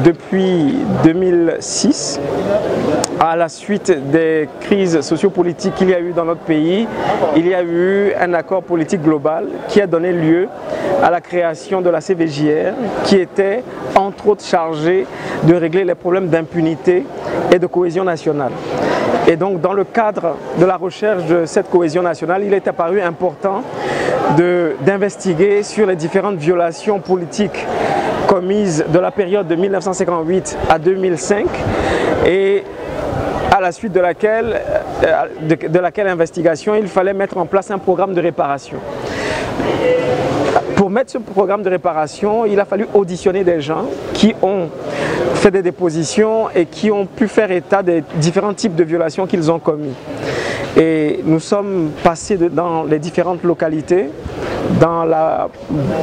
depuis 2006, à la suite des crises sociopolitiques qu'il y a eu dans notre pays, il y a eu un accord politique global qui a donné lieu à la création de la CVJR, qui était entre autres chargée de régler les problèmes d'impunité et de cohésion nationale. Et donc dans le cadre de la recherche de cette cohésion nationale, il est apparu important d'investiguer sur les différentes violations politiques commises de la période de 1958 à 2005 et à la suite de laquelle investigation, il fallait mettre en place un programme de réparation. Pour mettre ce programme de réparation, il a fallu auditionner des gens qui ont fait des dépositions et qui ont pu faire état des différents types de violations qu'ils ont commis. Et nous sommes passés dans les différentes localités,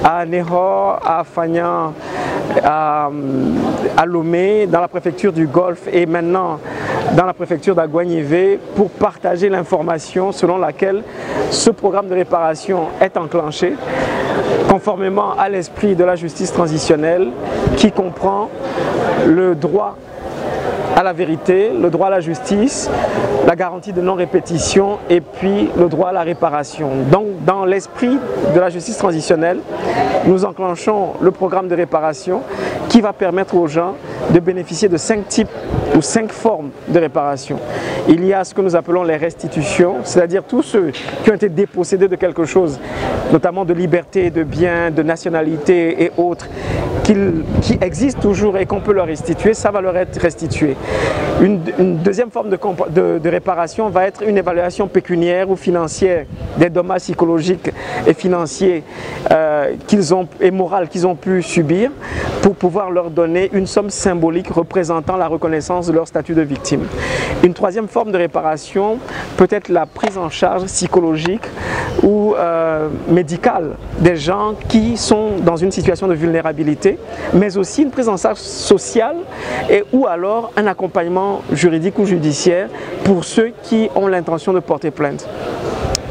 à Néhor, à Fagnan, à Lomé, dans la préfecture du Golfe et maintenant dans la préfecture d'Aguanivé pour partager l'information selon laquelle ce programme de réparation est enclenché conformément à l'esprit de la justice transitionnelle qui comprend le droit à la vérité, le droit à la justice, la garantie de non-répétition et puis le droit à la réparation. Donc dans l'esprit de la justice transitionnelle, nous enclenchons le programme de réparation qui va permettre aux gens de bénéficier de 5 types ou 5 formes de réparation. Il y a ce que nous appelons les restitutions, c'est-à-dire tous ceux qui ont été dépossédés de quelque chose, notamment de liberté, de biens, de nationalité et autres, qui existent toujours et qu'on peut leur restituer, ça va leur être restitué. Une deuxième forme de réparation va être une évaluation pécuniaire ou financière des dommages psychologiques et financiers et moraux qu'ils ont pu subir pour pouvoir leur donner une somme symbolique représentant la reconnaissance de leur statut de victime. Une troisième forme de réparation peut être la prise en charge psychologique ou médicale des gens qui sont dans une situation de vulnérabilité, mais aussi une prise en charge sociale ou alors un accompagnement juridique ou judiciaire pour ceux qui ont l'intention de porter plainte.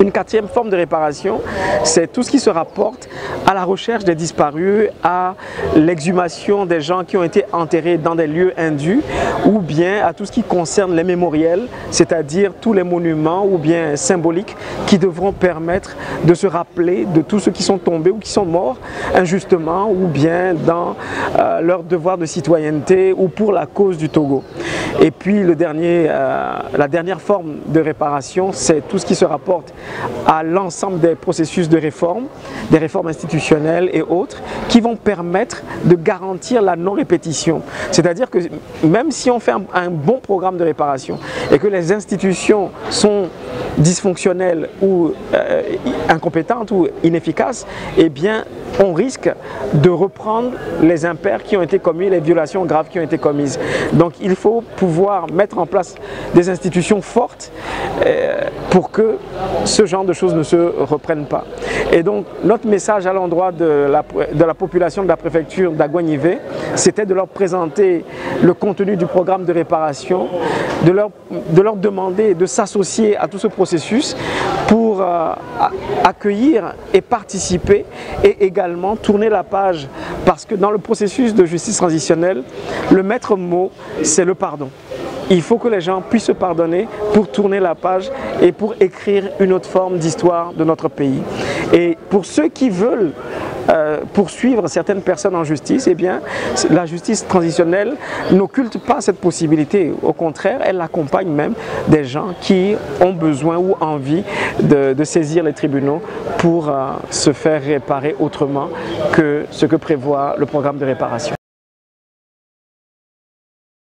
Une quatrième forme de réparation, c'est tout ce qui se rapporte à la recherche des disparus, à l'exhumation des gens qui ont été enterrés dans des lieux indus, ou bien à tout ce qui concerne les mémoriels, c'est-à-dire tous les monuments ou bien symboliques qui devront permettre de se rappeler de tous ceux qui sont tombés ou qui sont morts injustement ou bien dans leur devoir de citoyenneté ou pour la cause du Togo. Et puis la dernière forme de réparation, c'est tout ce qui se rapporte à l'ensemble des processus de réforme, des réformes institutionnelles et autres, qui vont permettre de garantir la non-répétition. C'est-à-dire que même si on fait un bon programme de réparation et que les institutions sont dysfonctionnelles ou incompétentes ou inefficaces, eh bien on risque de reprendre les impairs qui ont été commis, les violations graves qui ont été commises. Donc il faut pouvoir mettre en place des institutions fortes pour que ce genre de choses ne se reprennent pas. Et donc notre message à l'endroit de la population de la préfecture d'Aguanivé, c'était de leur présenter le contenu du programme de réparation, de leur demander de s'associer à tout ce processus pour accueillir et participer et également tourner la page, parce que dans le processus de justice transitionnelle, le maître mot, c'est le pardon. Il faut que les gens puissent se pardonner pour tourner la page et pour écrire une autre forme d'histoire de notre pays. Et pour ceux qui veulent poursuivre certaines personnes en justice, eh bien, la justice transitionnelle n'occulte pas cette possibilité. Au contraire, elle accompagne même des gens qui ont besoin ou envie de saisir les tribunaux pour se faire réparer autrement que ce que prévoit le programme de réparation.